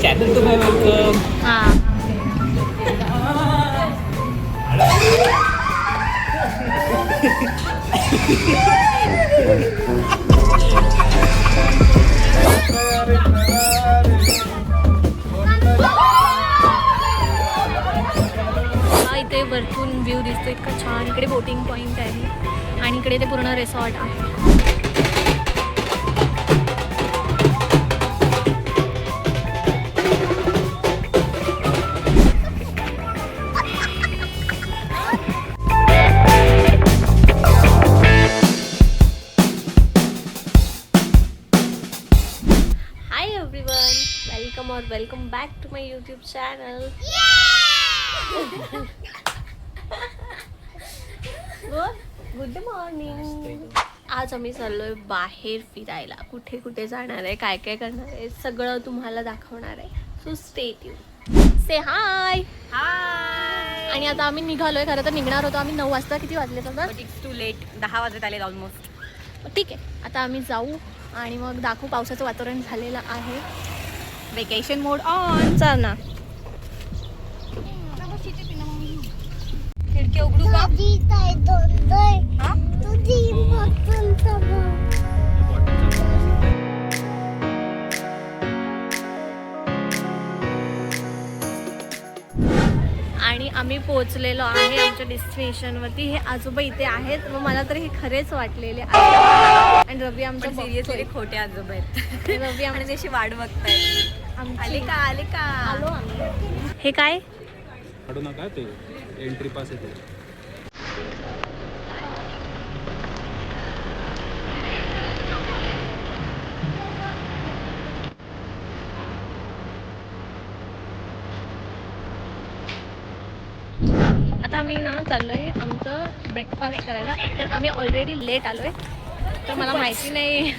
Channel to my welcome. इथे वरतून view दिसतो इतका छान. इकडे बोटिंग पॉइंट आहे आणि इकडे ते पूर्ण रिसॉर्ट आहे. Welcome back to my YouTube channel. Good morning. आज आम्ही चाललोय बाहेर फिरायला. कुठे कुठे जाणार आहे, काय काय करणार आहे, सगळं तुम्हाला दाखवणार आहे. So stay tuned. Say hi. Hi. आणि आता आम्ही निघालोय. खरं तर निघणार होतो आम्ही 9 वाजता. किती वाजले तर इट्स टू लेट. 10 वाजत आले ऑलमोस्ट. ठीक आहे, आता आम्ही जाऊ आणि मग दाखवू. पावसाचं वातावरण झालेलं आहे. Vacation mode on. चल ना. खिडकी उघडू का? आणि आम्ही पोहोचलेलो आहे आमच्या डेस्टिनेशनवरती. हे आजोबा इथे आहेत व मला तर हे खरेच वाटलेले आहे. आणि रवी आमच्या सिरियसली खोटे आजोबा आहेत. रवी आणि त्याची वाट बघतायत. आले का आले का? आलो आम्ही. हे काय काढू नका, ते एंट्री पास येते. आता आम्ही ना चाललोय आमचं ब्रेकफास्ट करायला. तर आम्ही ऑलरेडी लेट आलोय. तर मला माहिती नाही.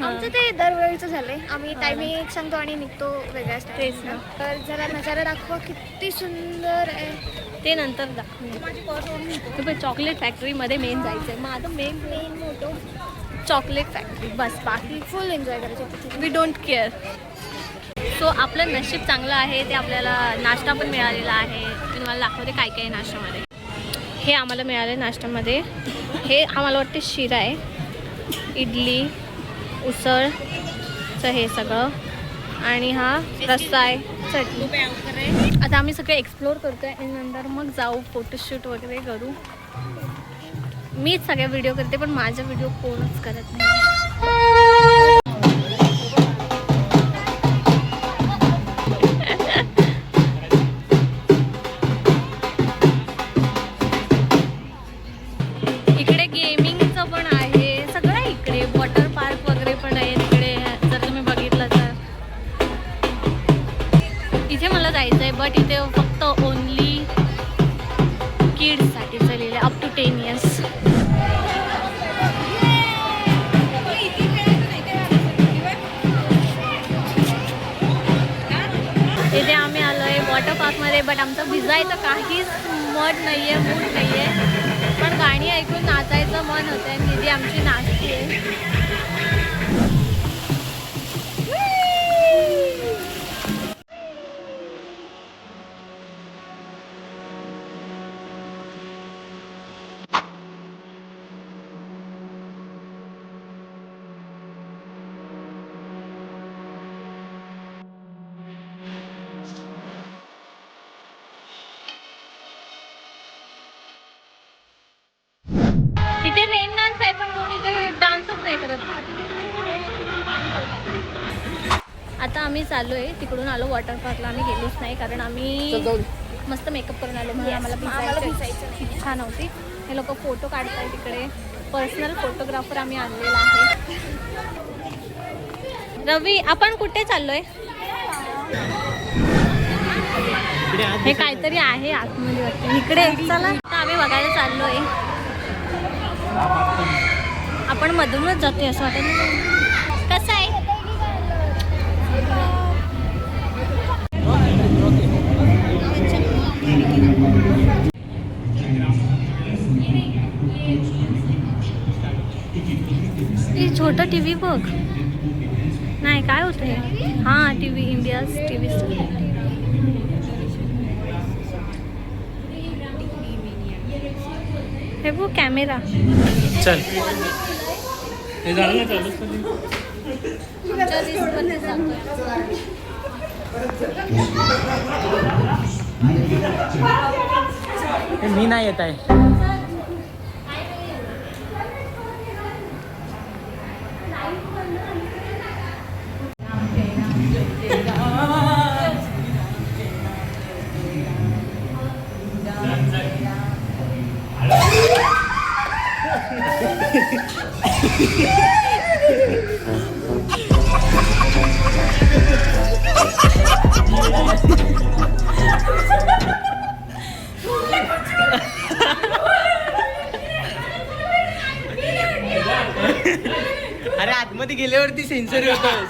आमचं ते दरवेळीचं झालंय. आम्ही टायमिंग सांगतो आणि निघतो वेगळ्याच तेच ना. तर जरा नजारा दाखवा, किती सुंदर आहे. ते नंतर दाखवू. चॉकलेट फॅक्टरीमध्ये मेन जायचंय. मग आता मेन मोठं चॉकलेट फॅक्टरी. बस बाकी फुल एन्जॉय करायचं. We don't care. सो आपलं नशीब चांगलं आहे. ते आपल्याला नाश्ता पण मिळालेला आहे. मी तुम्हाला दाखवते काय काय आहे नाश्त्यामध्ये. हे आम्हाला मिळाले नाश्त्यामध्ये. हे आम्हाला वाटते शिरा आहे, इडली, उसळचं हे सगळं, आणि हा रस्सा आहे, चटणी. आता आम्ही सगळे एक्सप्लोर करतो आहे आणि नंतर मग जाऊ फोटोशूट वगैरे करू. मीच सगळे व्हिडिओ करते पण माझा व्हिडिओ कोणच करत नाही. इकडे गेमिंगचं पण आहे सगळं. इकडे वॉटर पार्क वगैरे पण आहे तिकडे, जर तुम्ही बघितलं तर. इथे मला जायचं आहे बट इथे फक्त ओनली किड्ससाठी चाललेलं आहे, अप टू 10 इयर्स. इथे आम्ही आलो आहे वॉटर पार्कमध्ये. बट आमचं भिजायचं काहीच मन नाही आहे, मूड नाही आहे. पण गाणी ऐकून नाचायचं मन होतं आहे. दीदी आमची नाचते आहे. तिथे रेन डान्स आहे पण कोणी इथे डान्सच नाही करत. आता आम्ही चाललो आहे तिकडून आलो वॉटर पार्कला. आम्ही गेलोच नाही कारण आम्ही मस्त मेकअप करून आलो म्हणून आम्हाला भिजायचं. किती छान होती. हे लोक फोटो काढताय तिकडे. पर्सनल फोटोग्राफर आम्ही आणलेला आहे. रवी आपण कुठे चाललोय? हे काहीतरी आहे आतमध्ये वाटतं. इकडे चला. आता आम्ही बघायला चाललोय. आपण मधूनच जातोय असं वाटत. कसं आहे? छोटा टीव्ही बघ. नाही काय होतं हे? हां टीव्ही, इंडियाज टीव्ही. हे बघ कॅमेरा. चल हे झालं ना चालूच आमच्या लिस्टमध्ये जातोय. मी नाही येत आहे. अरे आतमध्ये गेल्यावरती सेन्सर होतं.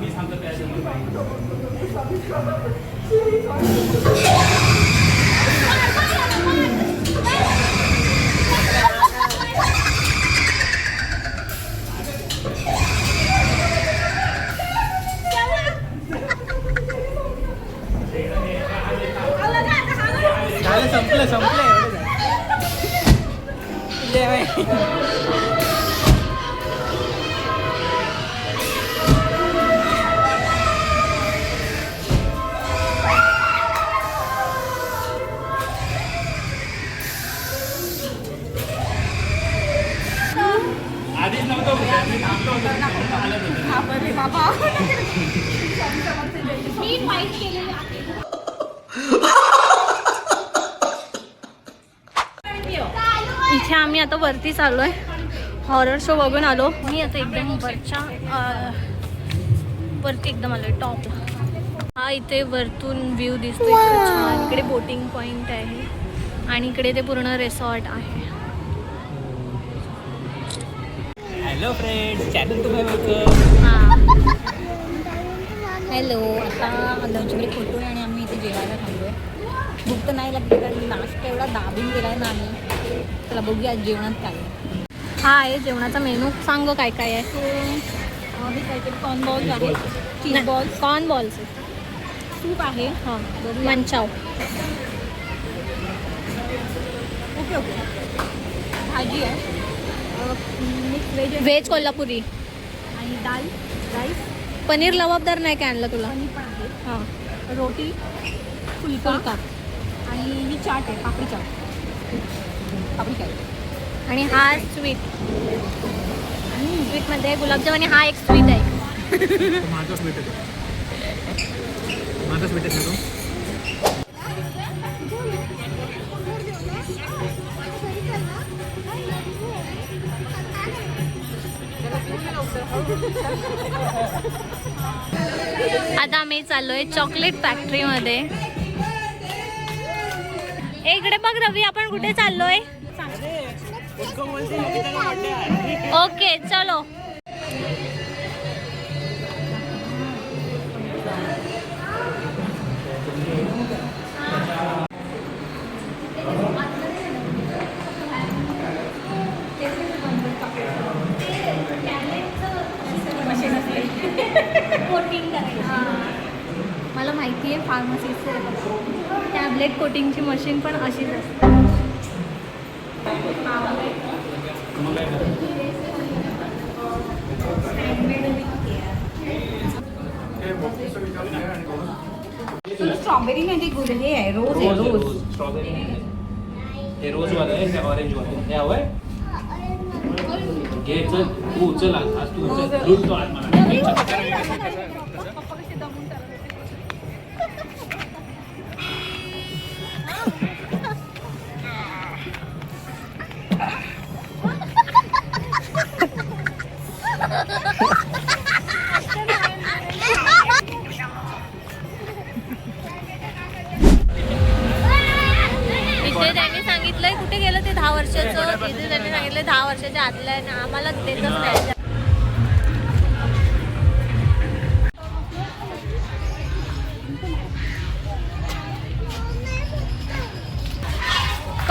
मी सांगतो संपलं आधीच नव्हतं. इथे आम्ही आता वरती चाललोय. हॉरर शो बघून आलो. मी आता एकदम वरती एकदम आलोय टॉपला. हा इथे वरतून व्ह्यू दिसतो इकडे छान. इकडे बोटिंग पॉइंट आहे आणि इकडे ते पूर्ण रिसॉर्ट आहे. हॅलो फ्रेंड्स, चॅनल तुम्हाला हॅलो. आता आमच्याकडे फोटो आहे आणि आम्ही इथे जेवायला थांबलोय. भूक तर नाही लागली कारण नाश्ता एवढा दाबून गेलाय ना आम्ही. चला बघूया आज जेवणात काय. हा आहे जेवणाचा मेनू. सांग काय काय आहे. आम्ही काहीतरी कॉर्न बॉल्स आहे, चीज बॉल्स, कॉर्न बॉल्स सूप आहे, हां मंचाव. Okay okay. भाजी आहे, मिक्स व्हेज व्हेज कोल्हापुरी आणि दाल राईस. पनीर लवाबदार नाही काय आणलं तुला. पनीर पण आहे, हां रोटी, फुलका आणि ही चाट आहे, पापडी चाट. पापडी चाट. आणि हा स्वीट. स्वीटमध्ये गुलाबजाम आणि हा एक स्वीट आहे. माझा स्वीट आहे. माझा स्वीट आहे ना तो. आता आम्ही चाललोय चॉकलेट फॅक्टरीमध्ये. इकडे बघ रवी, आपण कुठे चाललोय. ओके चलो. कोटिंग मला माहिती आहे फार्मसीचं टॅबलेट कोटिंगची मशीन पण अशीच असते. स्ट्रॉबेरी म्हणजे गुड हे आहे, रोज आहे, रोज. स्ट्रॉबेरी हे रोज वाला आहे, हे ऑरेंज वाला आहे. हे हवंय घे. चल तू चल, आज तू चल लूट तो आज मला. इथे त्यांनी सांगितलंय कुठे गेलं ते 10 वर्षाचं. इथे त्यांनी सांगितलंय 10 वर्षाच्या आतल्या आहे. आम्हाला देतच नाही.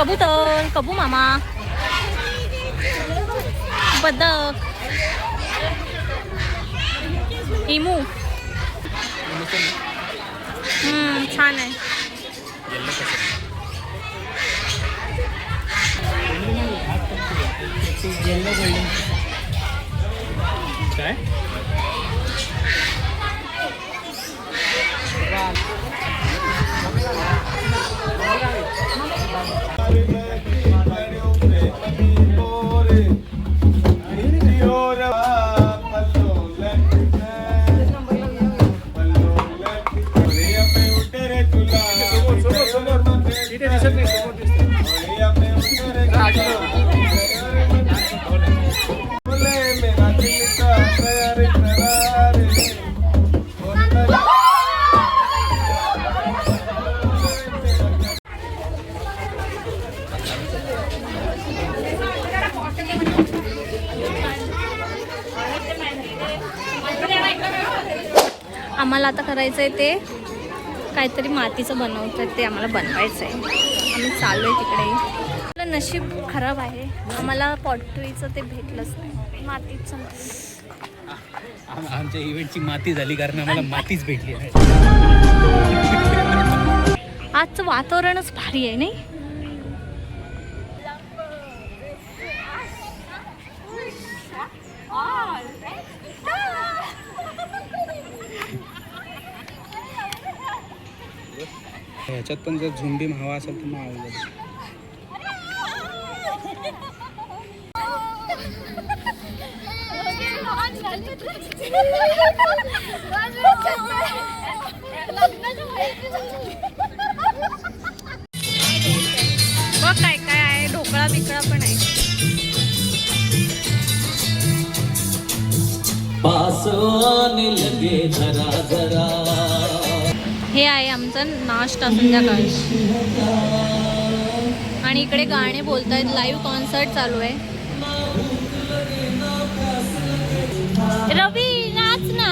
कबूतर, कबू मामा, बदक, इमू. छान आहे. काय आम्हाला आता करायचं आहे ते काहीतरी मातीचं बनवतात ते आम्हाला बनवायचं आहे. आम्ही चालू आहे तिकडे. आपलं नशीब खराब आहे, आम्हाला पॉटरीचं ते भेटलंच नाही. मातीचं आमच्या इव्हेंटची माती झाली कारण आम्हाला मातीच भेटली आहे. आजचं वातावरणच भारी आहे नाही. ह्याच्यात पण जर झुंबी हवा असेल तर मग आवडेल. बघ काय काय आहे, ढोकळा बिकळा पण आहे. हे आहे आमचा नाश्ता संध्याकाळी. आणि इकडे गाणे बोलतायत, लाईव्ह कॉन्सर्ट चालू आहे. रवी नाच ना.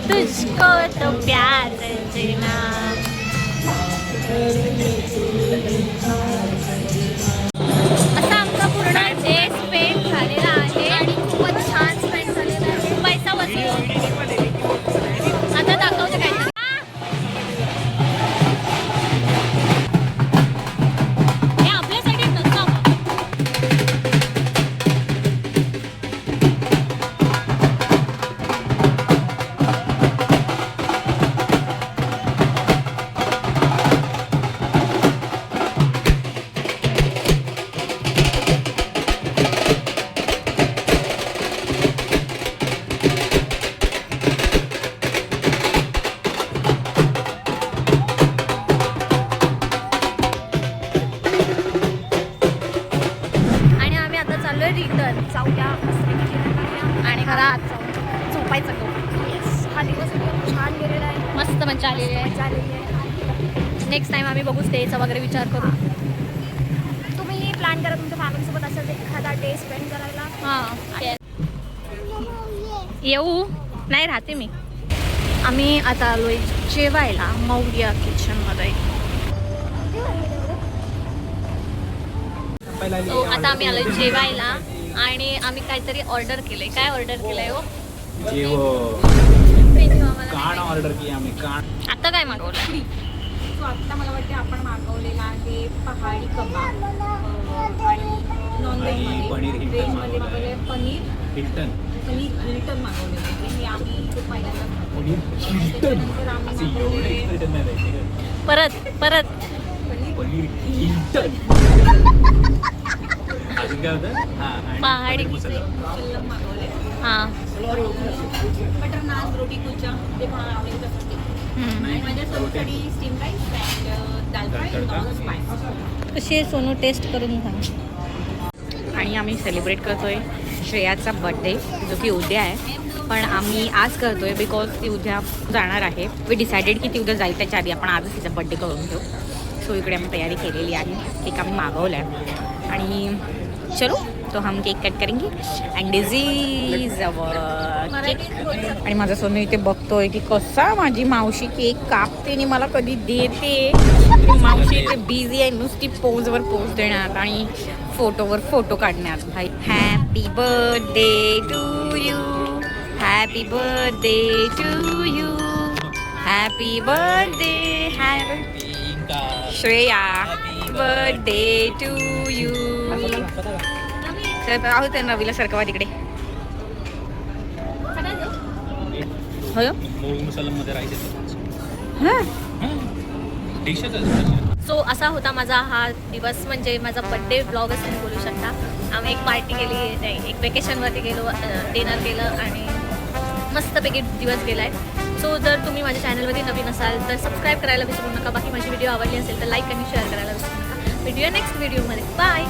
तुझको तो प्यार देना. असा आमचा पूर्ण डे स्पेंड झालेला आहे आणि खूपच छान स्पेंड झालेला आहे. पैसा वसूल. आता दाखवते काय हे आपल्यासाठी नसतं. रिटर्न जाऊया आणि घरात जाऊन झोपायचं. हा दिवस छान गेलेला आहे, मस्त मजा आलेली आहे. नेक्स्ट टाइम आम्ही बघू स्टेचा वगैरे विचार करू. तुम्ही प्लॅन करा तुमच्या फॅमिलीसोबत असेल तर एखादा डे स्पेंड करायला. हां येऊ नाही राहते मी. आम्ही आता आलोय जेवायला मौर्या किचनमध्ये. आता आम्ही आलोय जेवायला आणि आम्ही काहीतरी ऑर्डर केलंय. काय ऑर्डर केलंय हो? कान ऑर्डर केली आम्ही. कान आता काय मागवलं? सो आत्ता मला वाटते आपण मागवलेला आहे पहाडी कबाब आणि नॉनव्हेजमध्ये व्हेजमध्ये मागवले पनीर हिल्टन. पनीर हिल्टन मागवलेलं आहे. हे आम्ही खूप पहिल्यांदा त्याच्यानंतर आम्ही परत परत पनीर हिल्टन. अजून काय होतं? पहाडी चल्लम मागवले. हां बटर नान रोटी कुलचा ते पण आवडेल तसं. आणि माझ्या सोबतसाठी steam rice and dal fry spice. कशी आहे सोनू? टेस्ट करून सांग. आणि आम्ही सेलिब्रेट करतोय श्रेयाचा बड्डे जो की उद्या आहे. पण आम्ही आज करतोय बिकॉज ती उद्या जाणार आहे. वी डिसाइडेड की ती उद्या जाईल त्याच्या आधी आपण आजच तिचा बड्डे करून घेऊ. सो इकडे आम्ही तयारी केलेली आहे. केक आम्ही मागवला आहे आणि चलो तो हम केक कट करेंगे अँड डिझीज आणि माझा सोनू इथे बघतोय की कसा माझी मावशी केक कापते आणि मला कधी देते. मावशी इथे बिझी आहे, नुसती पोजवर पोज देण्यात आणि फोटोवर फोटो काढण्यात. भाई happy birthday to you, happy birthday to you, happy birthday Shreya, birthday to you. तर आहोत रवीला सरकवा तिकडे. हो मुसलमध्ये सो असा होता माझा हा दिवस, म्हणजे माझा बड्डे ब्लॉग असं तुम्ही बोलू शकता. आम्ही एक पार्टी केली, नाही एक वेकेशनवरती गेलो, डिनर केलं आणि मस्तपैकी दिवस गेला आहे. सो जर तुम्ही माझ्या चॅनलवरती नवीन असाल तर सबस्क्राईब करायला विसरू नका. बाकी माझी व्हिडिओ आवडली असेल तर लाईक आणि शेअर करायला विसरू नका. भेटूया नेक्स्ट व्हिडिओमध्ये. बाय.